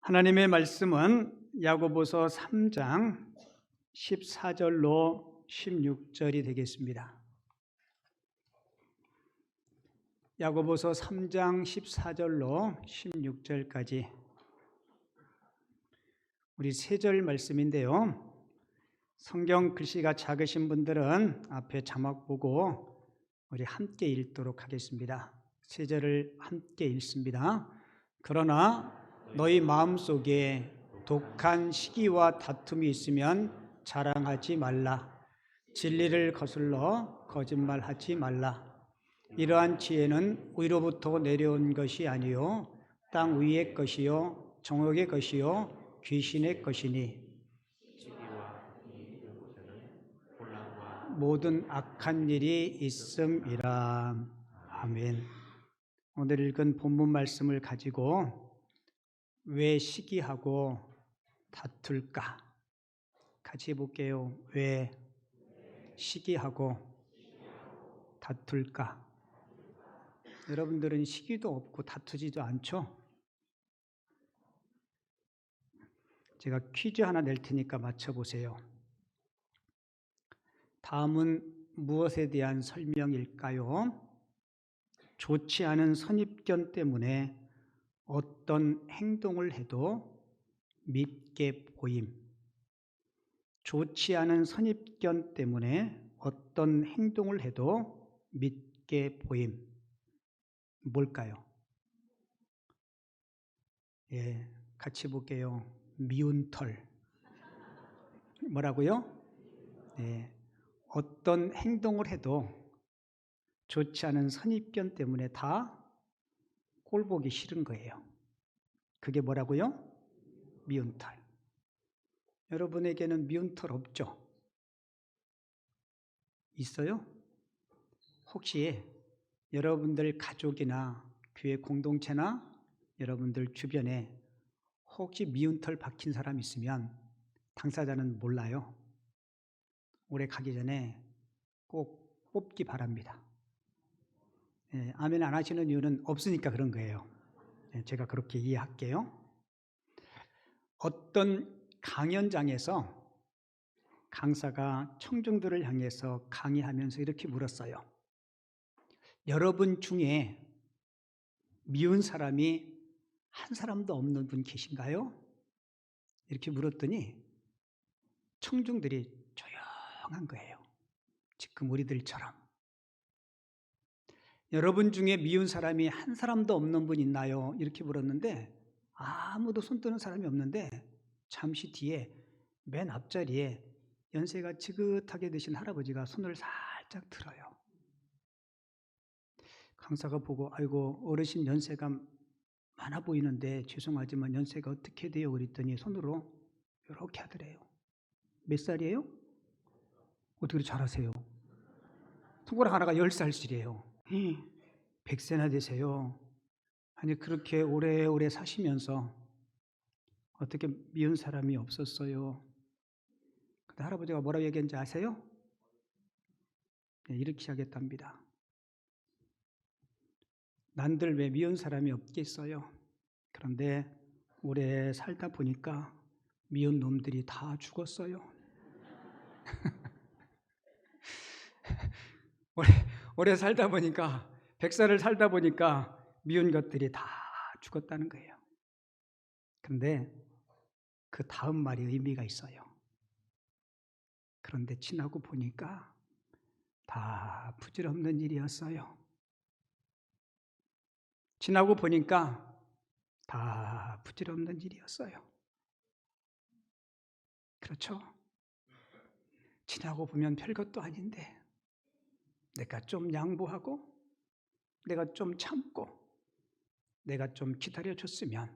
하나님의 말씀은 야고보서 3장 14절로 16절이 되겠습니다. 야고보서 3장 14절로 16절까지 우리 세 절 말씀인데요. 성경 글씨가 작으신 분들은 앞에 자막 보고 우리 함께 읽도록 하겠습니다. 세 절을 함께 읽습니다. 그러나 너희 마음속에 독한 시기와 다툼이 있으면 자랑하지 말라. 진리를 거슬러 거짓말하지 말라. 이러한 지혜는 위로부터 내려온 것이 아니요 땅 위의 것이요 정욕의 것이요 귀신의 것이니 모든 악한 일이 있음이라. 아멘. 오늘 읽은 본문 말씀을 가지고 왜 시기하고 다툴까? 같이 해볼게요. 왜 시기하고 다툴까? 여러분들은 시기도 없고 다투지도 않죠? 제가 퀴즈 하나 낼 테니까 맞춰보세요. 다음은 무엇에 대한 설명일까요? 좋지 않은 선입견 때문에 어떤 행동을 해도 밉게 보임. 좋지 않은 선입견 때문에 어떤 행동을 해도 밉게 보임. 뭘까요? 예, 같이 볼게요. 미운 털. 뭐라고요? 예, 어떤 행동을 해도 좋지 않은 선입견 때문에 다 꼴보기 싫은 거예요. 그게 뭐라고요? 미운 털. 여러분에게는 미운 털 없죠? 있어요? 혹시 여러분들 가족이나 교회 공동체나 여러분들 주변에 혹시 미운 털 박힌 사람 있으면 당사자는 몰라요. 올해 가기 전에 꼭 뽑기 바랍니다. 예, 아멘 안 하시는 이유는 없으니까 그런 거예요. 예, 제가 그렇게 이해할게요. 어떤 강연장에서 강사가 청중들을 향해서 강의하면서 이렇게 물었어요. 여러분 중에 미운 사람이 한 사람도 없는 분 계신가요? 이렇게 물었더니 청중들이 조용한 거예요. 지금 우리들처럼. 여러분 중에 미운 사람이 한 사람도 없는 분 있나요? 이렇게 물었는데 아무도 손 드는 사람이 없는데 잠시 뒤에 맨 앞자리에 연세가 지긋하게 드신 할아버지가 손을 살짝 들어요. 강사가 보고 아이고 어르신 연세가 많아 보이는데 죄송하지만 연세가 어떻게 돼요? 그랬더니 손으로 이렇게 하더래요. 몇 살이에요? 어떻게 그렇게 잘하세요? 손가락 하나가 10살씩이에요. 100세나 되세요. 아니 그렇게 오래오래 사시면서 어떻게 미운 사람이 없었어요? 근데 할아버지가 뭐라고 얘기했는지 아세요? 네, 이렇게 시작했답니다. 난들 왜 미운 사람이 없겠어요? 그런데 오래 살다 보니까 미운 놈들이 다 죽었어요. 오래 살다 보니까 100살을 살다 보니까 미운 것들이 다 죽었다는 거예요. 그런데 그 다음 말이 의미가 있어요. 그런데 지나고 보니까 다 부질없는 일이었어요. 지나고 보니까 다 부질없는 일이었어요. 그렇죠? 지나고 보면 별것도 아닌데 내가 좀 양보하고 내가 좀 참고 내가 좀 기다려줬으면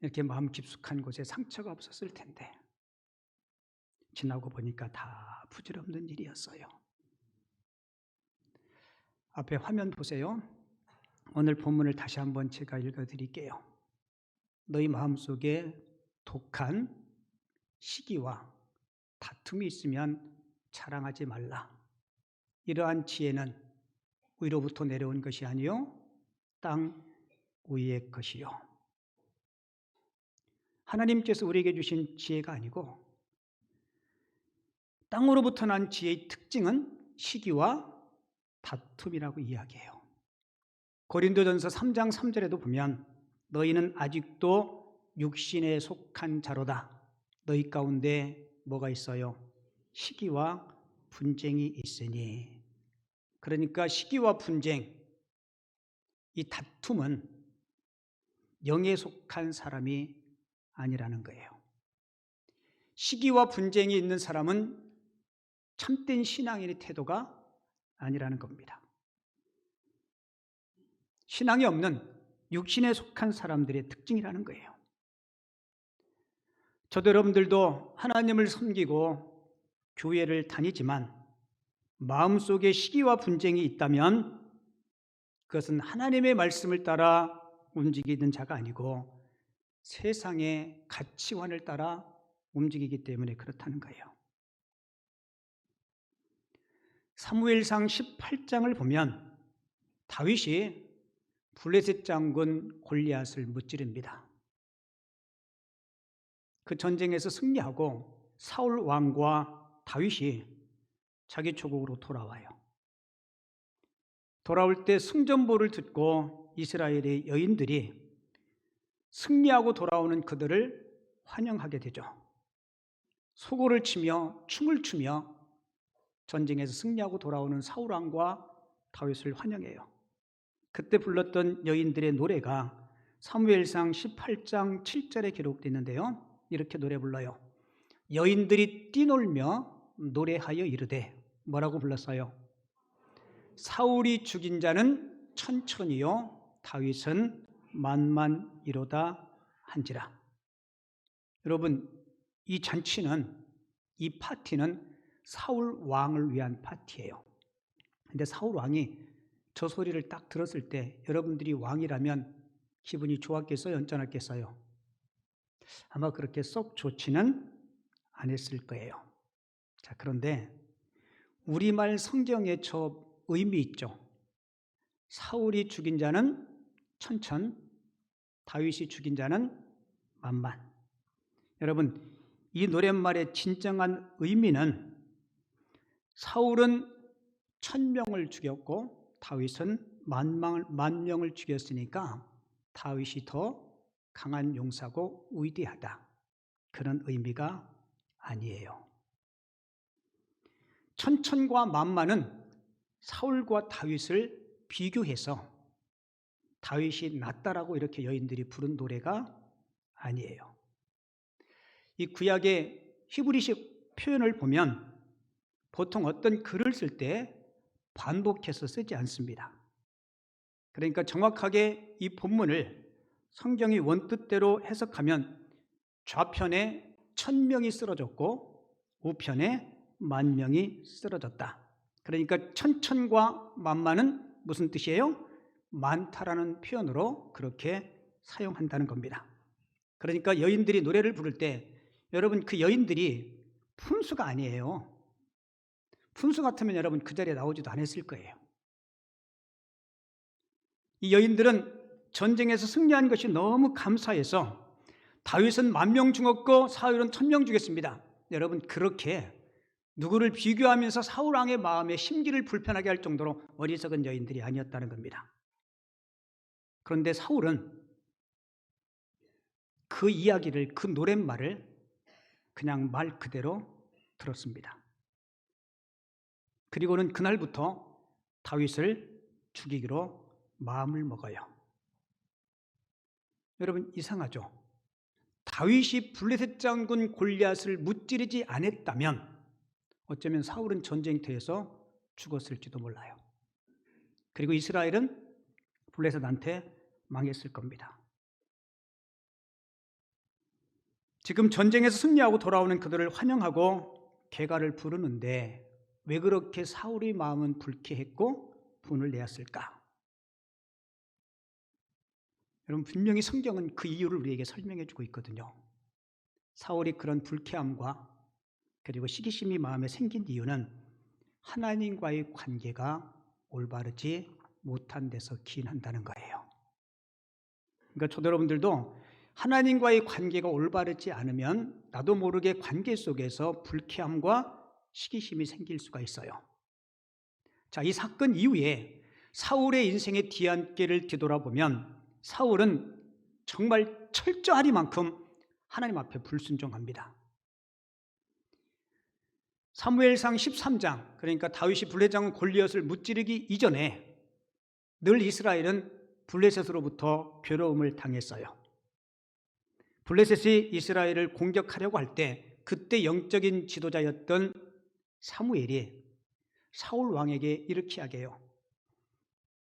이렇게 마음 깊숙한 곳에 상처가 없었을 텐데 지나고 보니까 다 부질없는 일이었어요. 앞에 화면 보세요. 오늘 본문을 다시 한번 제가 읽어드릴게요. 너희 마음속에 독한 시기와 다툼이 있으면 자랑하지 말라. 이러한 지혜는 위로부터 내려온 것이 아니요 땅 위의 것이요 하나님께서 우리에게 주신 지혜가 아니고 땅으로부터 난 지혜의 특징은 시기와 다툼이라고 이야기해요. 고린도전서 3장 3절에도 보면 너희는 아직도 육신에 속한 자로다. 너희 가운데 뭐가 있어요? 시기와 분쟁이 있으니. 그러니까 시기와 분쟁, 이 다툼은 영에 속한 사람이 아니라는 거예요. 시기와 분쟁이 있는 사람은 참된 신앙인의 태도가 아니라는 겁니다. 신앙이 없는 육신에 속한 사람들의 특징이라는 거예요. 저도 여러분들도 하나님을 섬기고 교회를 다니지만 마음속에 시기와 분쟁이 있다면 그것은 하나님의 말씀을 따라 움직이는 자가 아니고 세상의 가치관을 따라 움직이기 때문에 그렇다는 거예요. 사무엘상 18장을 보면 다윗이 블레셋 장군 골리앗을 무찌릅니다. 그 전쟁에서 승리하고 사울 왕과 다윗이 자기 조국으로 돌아와요. 돌아올 때 승전보를 듣고 이스라엘의 여인들이 승리하고 돌아오는 그들을 환영하게 되죠. 소고를 치며 춤을 추며 전쟁에서 승리하고 돌아오는 사울 왕과 다윗을 환영해요. 그때 불렀던 여인들의 노래가 사무엘상 18장 7절에 기록되어 있는데요. 이렇게 노래 불러요. 여인들이 뛰놀며 노래하여 이르되 뭐라고 불렀어요? 사울이 죽인 자는 천천히요 다윗은 만만이로다 한지라. 여러분, 이 잔치는, 이 파티는 사울 왕을 위한 파티예요. 근데 사울 왕이 저 소리를 딱 들었을 때 여러분들이 왕이라면 기분이 좋았겠어요? 언짢았겠어요? 아마 그렇게 썩 좋지는 않았을 거예요. 자, 그런데 우리말 성경에 저 의미 있죠. 사울이 죽인 자는 천천, 다윗이 죽인 자는 만만. 여러분, 이 노랫말의 진정한 의미는 사울은 1000명을 죽였고 다윗은 만 명을 죽였으니까 다윗이 더 강한 용사고 위대하다. 그런 의미가 아니에요. 천천과 만만은 사울과 다윗을 비교해서 다윗이 낫다라고 이렇게 여인들이 부른 노래가 아니에요. 이 구약의 히브리식 표현을 보면 보통 어떤 글을 쓸 때 반복해서 쓰지 않습니다. 그러니까 정확하게 이 본문을 성경이 원뜻대로 해석하면 좌편에 1000명이 쓰러졌고 우편에 10,000명이 쓰러졌다. 그러니까 천천과 만만은 무슨 뜻이에요? 많다라는 표현으로 그렇게 사용한다는 겁니다. 그러니까 여인들이 노래를 부를 때 여러분 그 여인들이 품수가 아니에요. 품수 같으면 여러분 그 자리에 나오지도 않았을 거예요. 이 여인들은 전쟁에서 승리한 것이 너무 감사해서 다윗은 10,000명 죽었고 사울은 1000명 죽였습니다. 여러분 그렇게 누구를 비교하면서 사울 왕의 마음에 심기를 불편하게 할 정도로 어리석은 여인들이 아니었다는 겁니다. 그런데 사울은 그 이야기를, 그 노랫말을 그냥 말 그대로 들었습니다. 그리고는 그날부터 다윗을 죽이기로 마음을 먹어요. 여러분 이상하죠? 다윗이 블레셋 장군 골리앗을 무찌르지 않았다면 어쩌면 사울은 전쟁터에서 죽었을지도 몰라요. 그리고 이스라엘은 블레셋한테 망했을 겁니다. 지금 전쟁에서 승리하고 돌아오는 그들을 환영하고 개가를 부르는데 왜 그렇게 사울의 마음은 불쾌했고 분을 내었을까? 여러분 분명히 성경은 그 이유를 우리에게 설명해 주고 있거든요. 사울이 그런 불쾌함과 그리고 시기심이 마음에 생긴 이유는 하나님과의 관계가 올바르지 못한 데서 기인한다는 거예요. 그러니까 저도 여러분들도 하나님과의 관계가 올바르지 않으면 나도 모르게 관계 속에서 불쾌함과 시기심이 생길 수가 있어요. 자, 이 사건 이후에 사울의 인생의 뒤안길을 뒤돌아보면 사울은 정말 철저하리만큼 하나님 앞에 불순종합니다. 사무엘상 13장, 그러니까 다윗이 블레셋 골리앗을 무찌르기 이전에 늘 이스라엘은 블레셋으로부터 괴로움을 당했어요. 블레셋이 이스라엘을 공격하려고 할 때 그때 영적인 지도자였던 사무엘이 사울 왕에게 이렇게 이야기해요.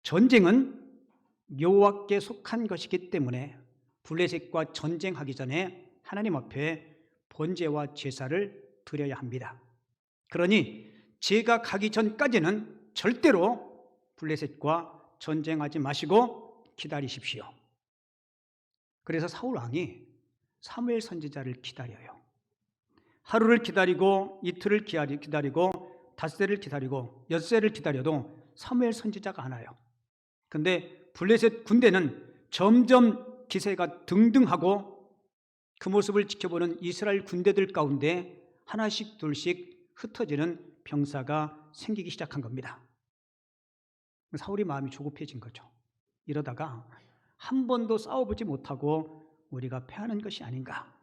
전쟁은 여호와께 속한 것이기 때문에 블레셋과 전쟁하기 전에 하나님 앞에 번제와 제사를 드려야 합니다. 그러니 제가 가기 전까지는 절대로 블레셋과 전쟁하지 마시고 기다리십시오. 그래서 사울 왕이 사무엘 선지자를 기다려요. 하루를 기다리고 이틀을 기다리고 닷새를 기다리고 엿새를 기다려도 사무엘 선지자가 안 와요. 근데 블레셋 군대는 점점 기세가 등등하고 그 모습을 지켜보는 이스라엘 군대들 가운데 하나씩 둘씩 흩어지는 병사가 생기기 시작한 겁니다. 사울이 마음이 조급해진 거죠. 이러다가 한 번도 싸워보지 못하고 우리가 패하는 것이 아닌가.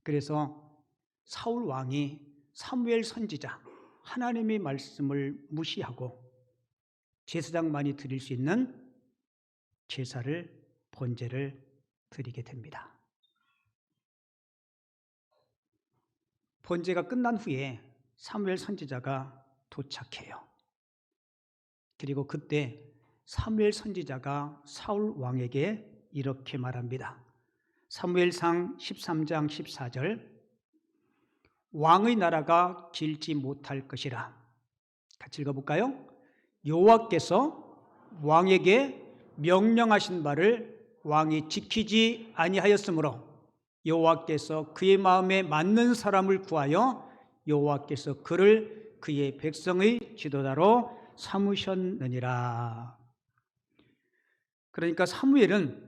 그래서 사울 왕이 사무엘 선지자, 하나님의 말씀을 무시하고 제사장만이 드릴 수 있는 제사를, 번제를 드리게 됩니다. 번제가 끝난 후에 사무엘 선지자가 도착해요. 그리고 그때 사무엘 선지자가 사울 왕에게 이렇게 말합니다. 사무엘상 13장 14절, 왕의 나라가 길지 못할 것이라. 같이 읽어볼까요? 여호와께서 왕에게 명령하신 바를 왕이 지키지 아니하였으므로 여호와께서 그의 마음에 맞는 사람을 구하여 여호와께서 그를 그의 백성의 지도자로 삼으셨느니라. 그러니까 사무엘은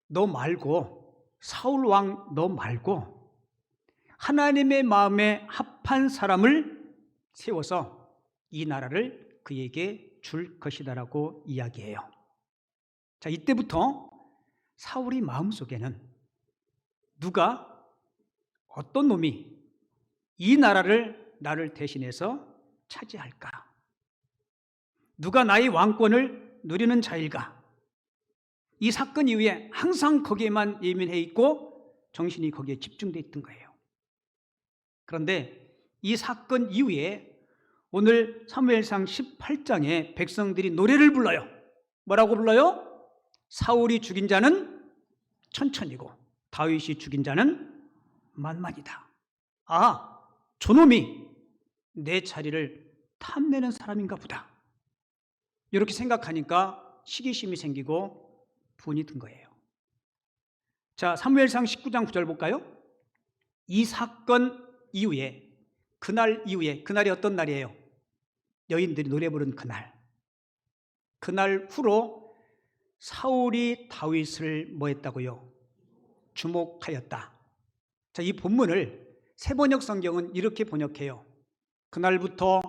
너 말고, 사울 왕 너 말고 하나님의 마음에 합한 사람을 세워서 이 나라를 그에게 줄 것이다라고 이야기해요. 자, 이때부터 사울의 마음속에는 누가, 어떤 놈이 이 나라를 나를 대신해서 차지할까? 누가 나의 왕권을 누리는 자일까? 이 사건 이후에 항상 거기에만 예민해 있고 정신이 거기에 집중되어 있던 거예요. 그런데 이 사건 이후에 오늘 사무엘상 18장에 백성들이 노래를 불러요. 뭐라고 불러요? 사울이 죽인 자는 천천히고 다윗이 죽인 자는 만만이다. 아, 저놈이 내 자리를 탐내는 사람인가 보다. 이렇게 생각하니까 시기심이 생기고 분이 든 거예요. 자, 사무엘상 19장 9절 볼까요? 이 사건 이후에, 그날이 어떤 날이에요? 여인들이 노래 부른 그날 후로 사울이 다윗을 뭐 했다고요? 주목하였다. 자, 이 본문을 새번역 성경은 이렇게 번역해요. 그날부터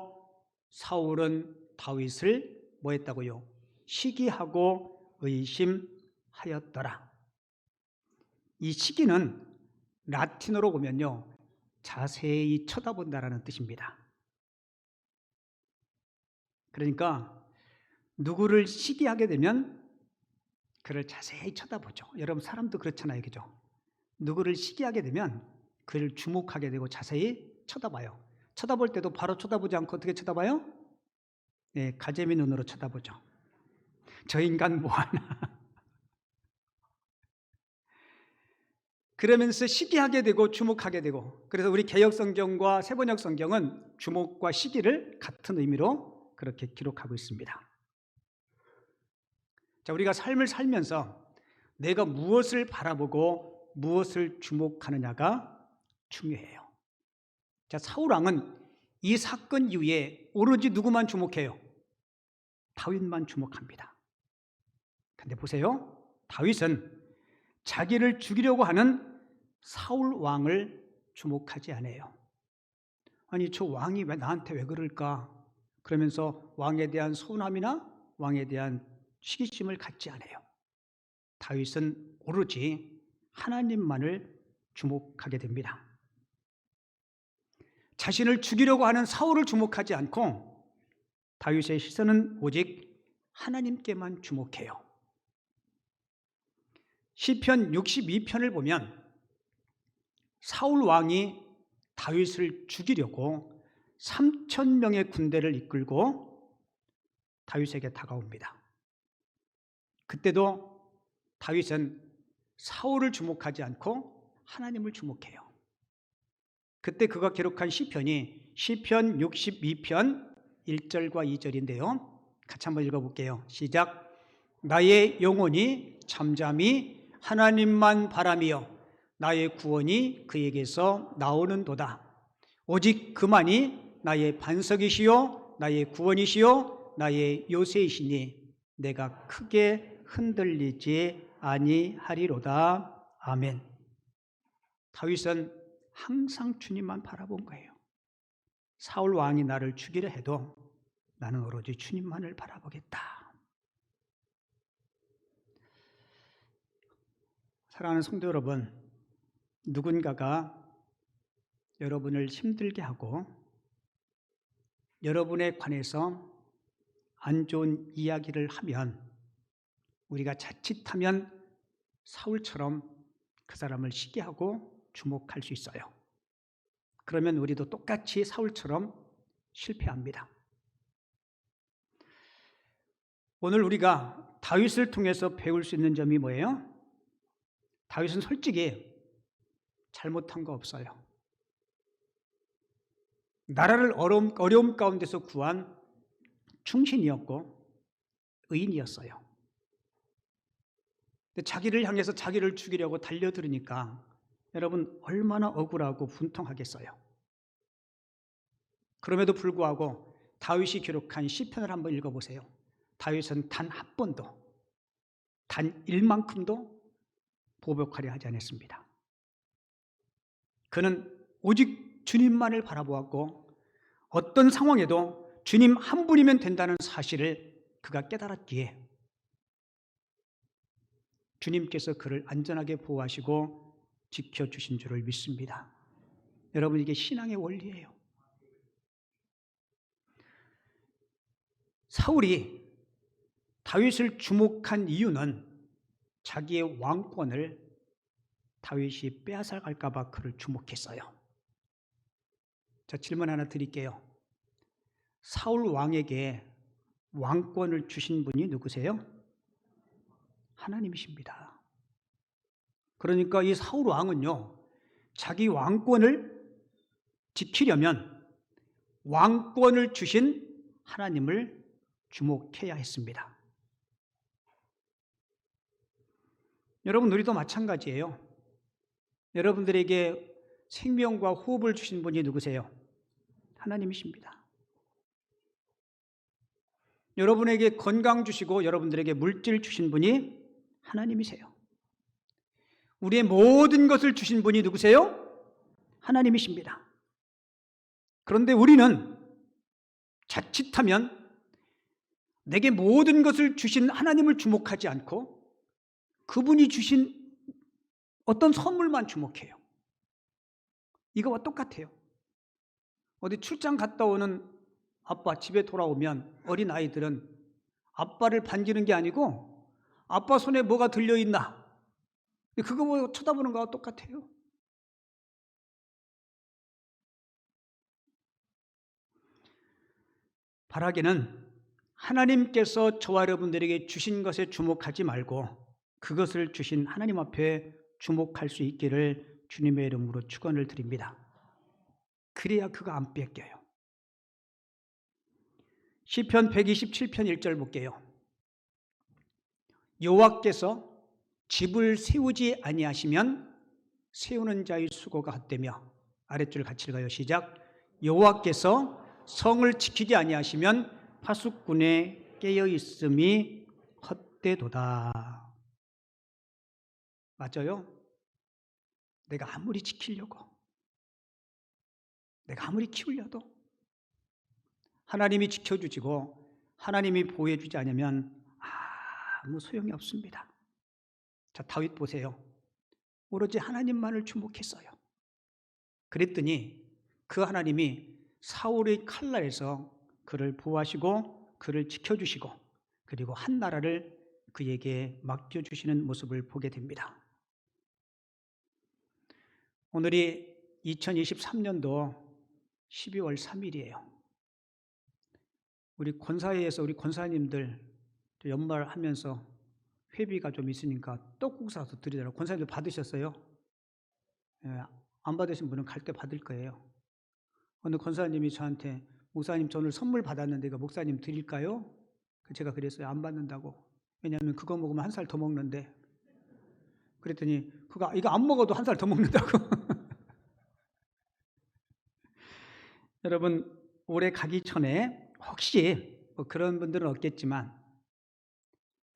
사울은 다윗을 뭐 했다고요? 시기하고 의심하였더라. 이 시기는 라틴어로 보면요, 자세히 쳐다본다라는 뜻입니다. 그러니까 누구를 시기하게 되면 그를 자세히 쳐다보죠. 여러분 사람도 그렇잖아요, 그죠? 누구를 시기하게 되면 그를 주목하게 되고 자세히 쳐다봐요. 쳐다볼 때도 바로 쳐다보지 않고 어떻게 쳐다봐요? 네, 가재미 눈으로 쳐다보죠. 저 인간 뭐하나. 그러면서 시기하게 되고 주목하게 되고, 그래서 우리 개역성경과 새번역성경은 주목과 시기를 같은 의미로 그렇게 기록하고 있습니다. 자, 우리가 삶을 살면서 내가 무엇을 바라보고 무엇을 주목하느냐가 중요해요. 자, 사울왕은 이 사건 이후에 오로지 누구만 주목해요? 다윗만 주목합니다. 근데 보세요. 다윗은 자기를 죽이려고 하는 사울 왕을 주목하지 않아요. 아니, 저 왕이 나한테 왜 그럴까? 그러면서 왕에 대한 서운함이나 왕에 대한 시기심을 갖지 않아요. 다윗은 오로지 하나님만을 주목하게 됩니다. 자신을 죽이려고 하는 사울을 주목하지 않고 다윗의 시선은 오직 하나님께만 주목해요. 시편 62편을 보면 사울 왕이 다윗을 죽이려고 3,000명의 군대를 이끌고 다윗에게 다가옵니다. 그때도 다윗은 사울을 주목하지 않고 하나님을 주목해요. 그때 그가 기록한 시편이 시편 62편 1절과 2절인데요. 같이 한번 읽어볼게요. 시작. 나의 영혼이 잠잠히 하나님만 바라며 나의 구원이 그에게서 나오는도다. 오직 그만이 나의 반석이시요 나의 구원이시요 나의 요새이시니 내가 크게 흔들리지 아니하리로다. 아멘. 다윗은 항상 주님만 바라본 거예요. 사울 왕이 나를 죽이려 해도 나는 오로지 주님만을 바라보겠다. 사랑하는 성도 여러분, 누군가가 여러분을 힘들게 하고 여러분에 관해서 안 좋은 이야기를 하면 우리가 자칫하면 사울처럼 그 사람을 시기하고 주목할 수 있어요. 그러면 우리도 똑같이 사울처럼 실패합니다. 오늘 우리가 다윗을 통해서 배울 수 있는 점이 뭐예요? 다윗은 솔직히 잘못한 거 없어요. 나라를 어려움 가운데서 구한 충신이었고 의인이었어요. 근데 자기를 향해서 자기를 죽이려고 달려들으니까 여러분 얼마나 억울하고 분통하겠어요. 그럼에도 불구하고 다윗이 기록한 시편을 한번 읽어보세요. 다윗은 단 한 번도, 단 일만큼도 보복하려 하지 않았습니다. 그는 오직 주님만을 바라보았고 어떤 상황에도 주님 한 분이면 된다는 사실을 그가 깨달았기에 주님께서 그를 안전하게 보호하시고 지켜주신 줄을 믿습니다. 여러분, 이게 신앙의 원리예요. 사울이 다윗을 주목한 이유는 자기의 왕권을 다윗이 빼앗아갈까 봐 그를 주목했어요. 자, 질문 하나 드릴게요. 사울 왕에게 왕권을 주신 분이 누구세요? 하나님이십니다. 그러니까 이 사울 왕은요, 자기 왕권을 지키려면 왕권을 주신 하나님을 주목해야 했습니다. 여러분, 우리도 마찬가지예요. 여러분들에게 생명과 호흡을 주신 분이 누구세요? 하나님이십니다. 여러분에게 건강 주시고 여러분들에게 물질 주신 분이 하나님이세요. 우리의 모든 것을 주신 분이 누구세요? 하나님이십니다. 그런데 우리는 자칫하면 내게 모든 것을 주신 하나님을 주목하지 않고 그분이 주신 어떤 선물만 주목해요. 이거와 똑같아요. 어디 출장 갔다 오는 아빠 집에 돌아오면 어린 아이들은 아빠를 반기는 게 아니고 아빠 손에 뭐가 들려있나 그거 보고 쳐다보는 거와 똑같아요. 바라기는 하나님께서 저와 여러분들에게 주신 것에 주목하지 말고 그것을 주신 하나님 앞에 주목할 수 있기를 주님의 이름으로 축원을 드립니다. 그래야 그거 안 뺏겨요. 시편 127편 1절 볼게요. 여호와께서 집을 세우지 아니하시면 세우는 자의 수고가 헛되며, 아랫줄 같이 읽어요. 시작. 여호와께서 성을 지키지 아니하시면 파수꾼의 깨어 있음이 헛되도다. 맞아요? 내가 아무리 지키려고, 내가 아무리 키우려도 하나님이 지켜주시고 하나님이 보호해주지 않으면 아무 소용이 없습니다. 자, 다윗 보세요. 오로지 하나님만을 주목했어요. 그랬더니 그 하나님이 사울의 칼날에서 그를 보호하시고 그를 지켜주시고 그리고 한 나라를 그에게 맡겨주시는 모습을 보게 됩니다. 오늘이 2023년도 12월 3일이에요. 우리 권사회에서 우리 권사님들 연말하면서 회비가 좀 있으니까 떡국 사서 드리더라고요. 권사님들 받으셨어요? 예, 안 받으신 분은 갈 때 받을 거예요. 어느 권사님이 저한테 목사님 저 오늘 선물 받았는데 이거 목사님 드릴까요? 제가 그랬어요. 안 받는다고. 왜냐하면 그거 먹으면 한 살 더 먹는데. 그랬더니 이거 안 먹어도 한 살 더 먹는다고. 여러분 올해 가기 전에 혹시 뭐 그런 분들은 없겠지만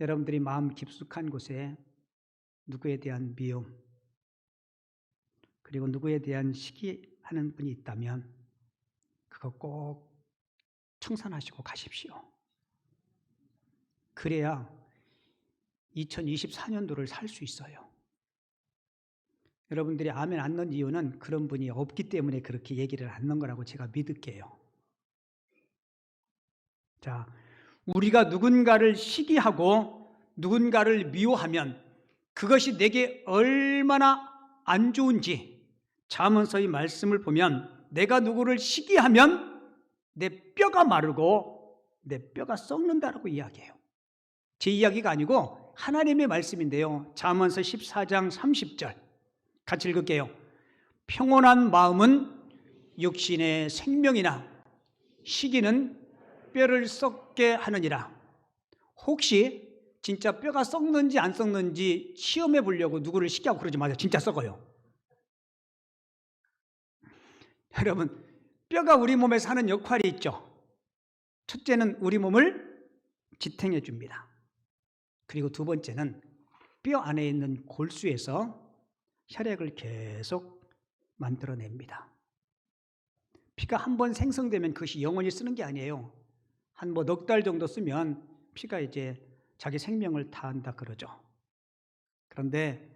여러분들이 마음 깊숙한 곳에 누구에 대한 미움 그리고 누구에 대한 시기하는 분이 있다면 그거 꼭 청산하시고 가십시오. 그래야 2024년도를 살 수 있어요. 여러분들이 아멘 안 넣는 이유는 그런 분이 없기 때문에 그렇게 얘기를 안 넣는 거라고 제가 믿을게요. 자, 우리가 누군가를 시기하고 누군가를 미워하면 그것이 내게 얼마나 안 좋은지 잠언서의 말씀을 보면 내가 누구를 시기하면 내 뼈가 마르고 내 뼈가 썩는다라고 이야기해요. 제 이야기가 아니고 하나님의 말씀인데요. 잠언서 14장 30절 같이 읽을게요. 평온한 마음은 육신의 생명이나 시기는 뼈를 썩게 하느니라. 혹시 진짜 뼈가 썩는지 안 썩는지 시험해 보려고 누구를 시기하고 그러지 마세요. 진짜 썩어요. 여러분, 뼈가 우리 몸에서 하는 역할이 있죠. 첫째는 우리 몸을 지탱해 줍니다. 그리고 두 번째는 뼈 안에 있는 골수에서 혈액을 계속 만들어냅니다. 피가 한 번 생성되면 그것이 영원히 쓰는 게 아니에요. 한 넉 달 정도 쓰면 피가 이제 자기 생명을 다한다 그러죠. 그런데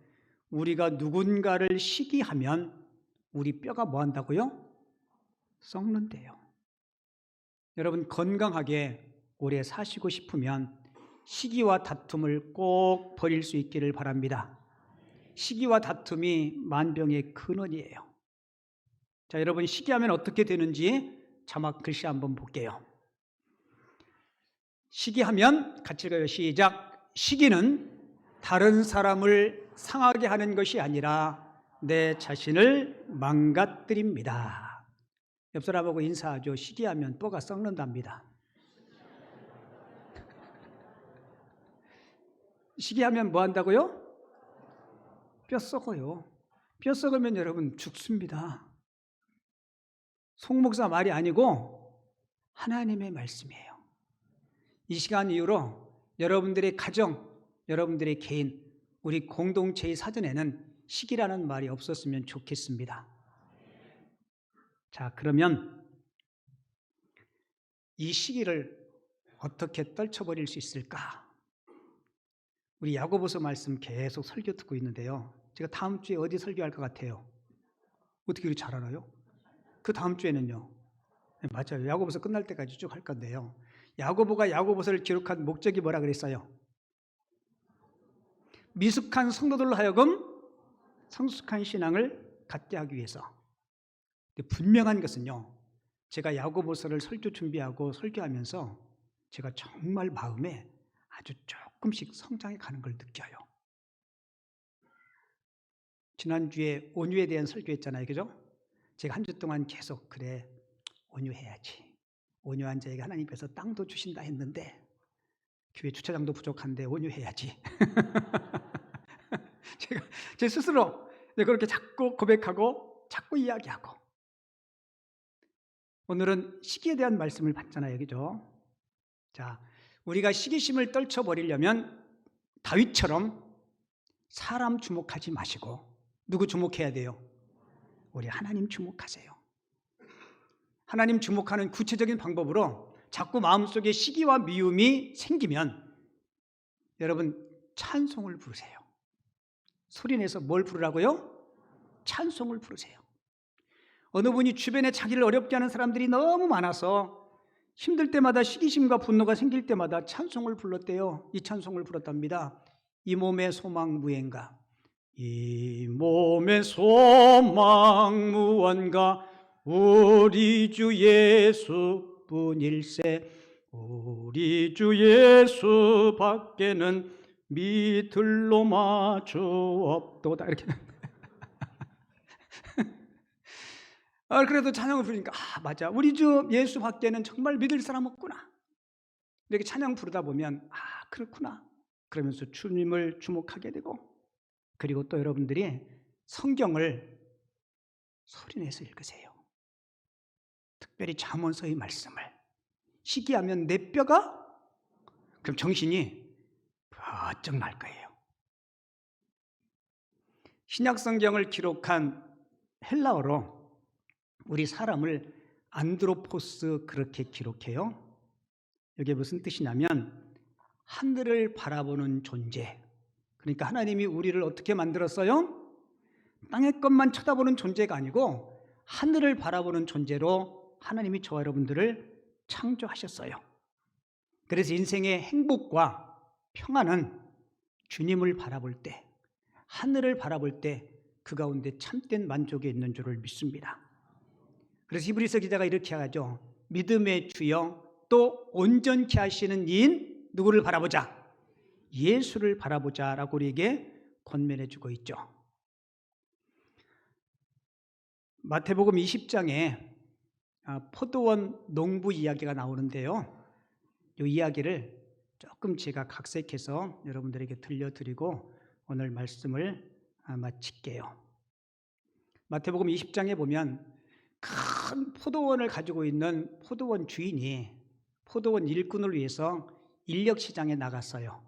우리가 누군가를 시기하면 우리 뼈가 뭐 한다고요? 썩는데요. 여러분 건강하게 오래 사시고 싶으면 시기와 다툼을 꼭 버릴 수 있기를 바랍니다. 시기와 다툼이 만병의 근원이에요. 자, 여러분 시기하면 어떻게 되는지 자막 글씨 한번 볼게요. 시기하면 같이 읽어요. 시작. 시기는 다른 사람을 상하게 하는 것이 아니라 내 자신을 망가뜨립니다. 옆 사람하고 인사하죠. 시기하면 뼈가 썩는답니다. 시기하면 뭐 한다고요? 뼈 썩어요. 뼈 썩으면 여러분 죽습니다. 송 목사 말이 아니고 하나님의 말씀이에요. 이 시간 이후로 여러분들의 가정, 여러분들의 개인, 우리 공동체의 사전에는 시기라는 말이 없었으면 좋겠습니다. 자, 그러면 이 시기를 어떻게 떨쳐버릴 수 있을까? 우리 야고보서 말씀 계속 설교 듣고 있는데요. 제가 다음 주에 어디 설교할 것 같아요? 어떻게 그렇게 잘 알아요? 그 다음 주에는요. 네, 맞아요. 야고보서 끝날 때까지 쭉 할 건데요. 야고보가 야고보서를 기록한 목적이 뭐라 그랬어요? 미숙한 성도들로 하여금 성숙한 신앙을 갖게 하기 위해서. 근데 분명한 것은요. 제가 야고보서를 설교 준비하고 설교하면서 제가 정말 마음에 아주 조금씩 성장해 가는 걸 느껴요. 지난주에 온유에 대한 설교했잖아요. 그죠? 제가 한 주 동안 계속 그래 온유해야지. 온유한 자에게 하나님께서 땅도 주신다 했는데 교회 주차장도 부족한데 온유해야지. 제가 제 스스로 그렇게 자꾸 고백하고 자꾸 이야기하고 오늘은 시기에 대한 말씀을 받잖아요. 그죠? 자, 우리가 시기심을 떨쳐버리려면 다윗처럼 사람 주목하지 마시고 누구 주목해야 돼요? 우리 하나님 주목하세요. 하나님 주목하는 구체적인 방법으로 자꾸 마음속에 시기와 미움이 생기면 여러분 찬송을 부르세요. 소리내서 뭘 부르라고요? 찬송을 부르세요. 어느 분이 주변에 자기를 어렵게 하는 사람들이 너무 많아서 힘들 때마다 시기심과 분노가 생길 때마다 찬송을 불렀대요. 이 찬송을 불렀답니다. 이 몸의 소망 무언가, 이 몸의 소망 무언가, 우리 주 예수뿐일세, 우리 주 예수 밖에는 믿을로 마주 없도다. 이렇게. 그래도 찬양을 부르니까 맞아, 우리 주 예수 밖에는 정말 믿을 사람 없구나. 이렇게 찬양 부르다 보면 그렇구나 그러면서 주님을 주목하게 되고, 그리고 또 여러분들이 성경을 소리내서 읽으세요. 특별히 잠언서의 말씀을 시기하면 내 뼈가, 그럼 정신이 번쩍 날 거예요. 신약 성경을 기록한 헬라어로 우리 사람을 안드로포스 그렇게 기록해요. 이게 무슨 뜻이냐면 하늘을 바라보는 존재. 그러니까 하나님이 우리를 어떻게 만들었어요? 땅의 것만 쳐다보는 존재가 아니고 하늘을 바라보는 존재로 하나님이 저와 여러분들을 창조하셨어요. 그래서 인생의 행복과 평안은 주님을 바라볼 때, 하늘을 바라볼 때 그 가운데 참된 만족이 있는 줄을 믿습니다. 그래서 히브리서 기자가 이렇게 하죠. 믿음의 주여 또 온전케 하시는 이인 누구를 바라보자? 예수를 바라보자라고 우리에게 권면해 주고 있죠. 마태복음 20장에 포도원 농부 이야기가 나오는데요. 이 이야기를 조금 제가 각색해서 여러분들에게 들려드리고 오늘 말씀을 마칠게요. 마태복음 20장에 보면 큰 포도원을 가지고 있는 포도원 주인이 포도원 일꾼을 위해서 인력 시장에 나갔어요.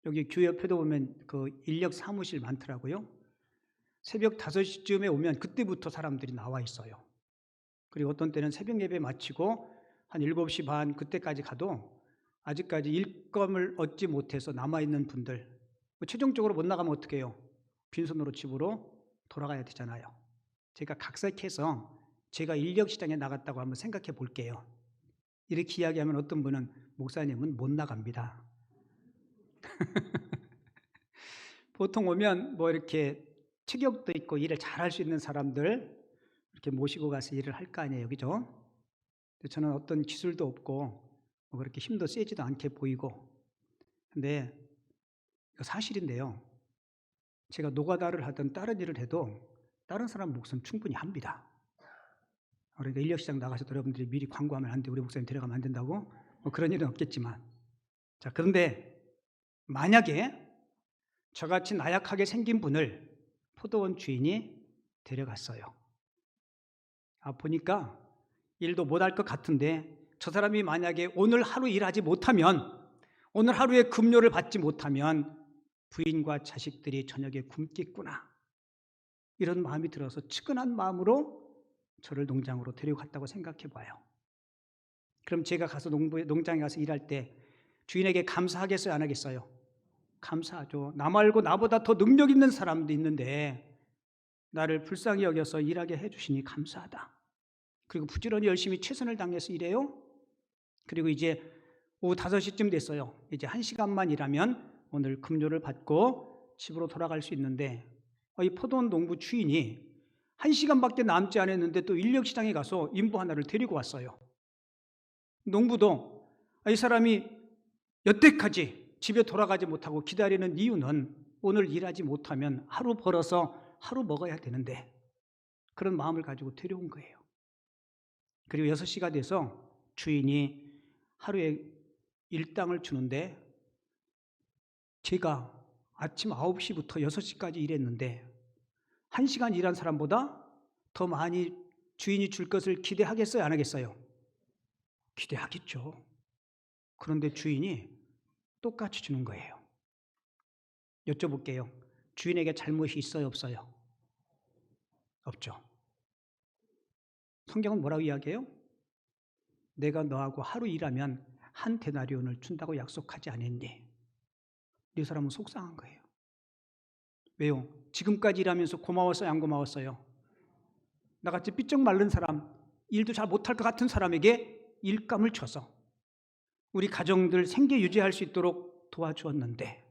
여기 교회 옆에도 보면 그 인력 사무실 많더라고요. 새벽 5시쯤에 오면 그때부터 사람들이 나와 있어요. 그리고 어떤 때는 새벽 예배 마치고 한 7시 반 그때까지 가도 아직까지 일감을 얻지 못해서 남아있는 분들, 최종적으로 못 나가면 어떻게 해요? 빈손으로 집으로 돌아가야 되잖아요. 제가 각색해서 제가 인력시장에 나갔다고 한번 생각해 볼게요. 이렇게 이야기하면 어떤 분은 목사님은 못 나갑니다. 보통 오면 뭐 이렇게 체격도 있고 일을 잘할 수 있는 사람들 이렇게 모시고 가서 일을 할 거 아니에요, 그죠? 저는 어떤 기술도 없고 뭐 그렇게 힘도 세지도 않게 보이고, 근데 이거 사실인데요. 제가 노가다를 하든 다른 일을 해도 다른 사람 몫은 충분히 합니다. 그러니까 인력시장 나가셔도 여러분들이 미리 광고하면 안 돼, 우리 목사님 데려가면 안 된다고, 뭐 그런 일은 없겠지만, 자, 그런데 만약에 저같이 나약하게 생긴 분을 포도원 주인이 데려갔어요. 보니까 일도 못할 것 같은데 저 사람이 만약에 오늘 하루 일하지 못하면, 오늘 하루에 급료를 받지 못하면 부인과 자식들이 저녁에 굶겠구나, 이런 마음이 들어서 측은한 마음으로 저를 농장으로 데려갔다고 생각해 봐요. 그럼 제가 가서 농장에 가서 일할 때 주인에게 감사하겠어요, 안 하겠어요? 감사하죠. 나 말고 나보다 더 능력 있는 사람도 있는데 나를 불쌍히 여겨서 일하게 해주시니 감사하다. 그리고 부지런히 열심히 최선을 다해서 일해요. 그리고 이제 오후 5시쯤 됐어요. 이제 1시간만 일하면 오늘 급료를 받고 집으로 돌아갈 수 있는데, 이 포도원 농부 주인이 1시간밖에 남지 않았는데 또 인력시장에 가서 인부 하나를 데리고 왔어요. 농부도 이 사람이 여태까지 집에 돌아가지 못하고 기다리는 이유는 오늘 일하지 못하면 하루 벌어서 하루 먹어야 되는데, 그런 마음을 가지고 데려온 거예요. 그리고 6시가 돼서 주인이 하루에 일당을 주는데, 제가 아침 9시부터 6시까지 일했는데 1시간 일한 사람보다 더 많이 주인이 줄 것을 기대하겠어요, 안 하겠어요? 기대하겠죠. 그런데 주인이 똑같이 주는 거예요. 여쭤볼게요. 주인에게 잘못이 있어요, 없어요? 없죠. 성경은 뭐라고 이야기해요? 내가 너하고 하루 일하면 한 데나리온을 준다고 약속하지 않았니? 이 사람은 속상한 거예요. 왜요? 지금까지 일하면서 고마웠어요, 안 고마웠어요? 나같이 삐쩍 마른 사람, 일도 잘 못할 것 같은 사람에게 일감을 줘서 우리 가정들 생계 유지할 수 있도록 도와주었는데,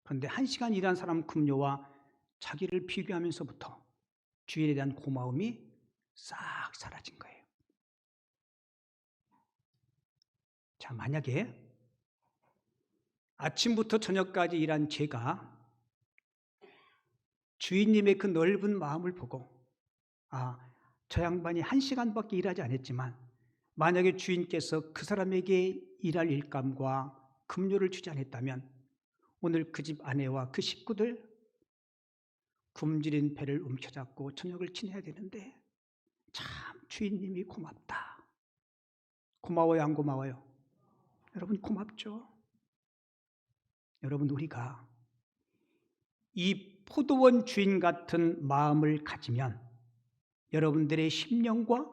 그런데 1시간 일한 사람 급료와 자기를 비교하면서부터 주인에 대한 고마움이 싹 사라진 거예요. 자, 만약에 아침부터 저녁까지 일한 제가 주인님의 그 넓은 마음을 보고, 저 양반이 1시간밖에 일하지 않았지만 만약에 주인께서 그 사람에게 일할 일감과 급료를 주지 않았다면 오늘 그 집 아내와 그 식구들 굶주린 배를 움켜잡고 저녁을 지내야 되는데 참 주인님이 고맙다. 고마워요, 안 고마워요? 여러분 고맙죠? 여러분, 우리가 이 포도원 주인 같은 마음을 가지면 여러분들의 심령과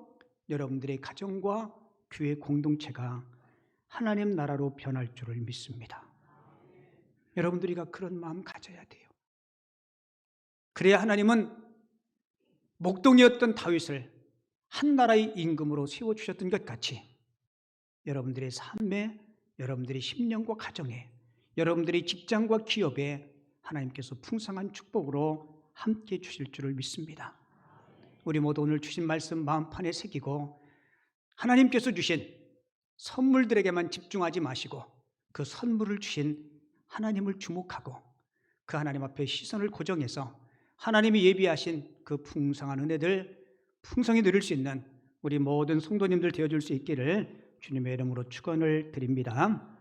여러분들의 가정과 교회 공동체가 하나님 나라로 변할 줄을 믿습니다. 여러분들이가 그런 마음 가져야 돼요. 그래야 하나님은 목동이었던 다윗을 한 나라의 임금으로 세워주셨던 것 같이 여러분들의 삶에, 여러분들의 심령과 가정에, 여러분들의 직장과 기업에 하나님께서 풍성한 축복으로 함께 주실 줄을 믿습니다. 우리 모두 오늘 주신 말씀 마음판에 새기고 하나님께서 주신 선물들에게만 집중하지 마시고 그 선물을 주신 하나님을 주목하고 그 하나님 앞에 시선을 고정해서 하나님이 예비하신 그 풍성한 은혜들 풍성히 누릴 수 있는 우리 모든 성도님들 되어줄 수 있기를 주님의 이름으로 축원을 드립니다.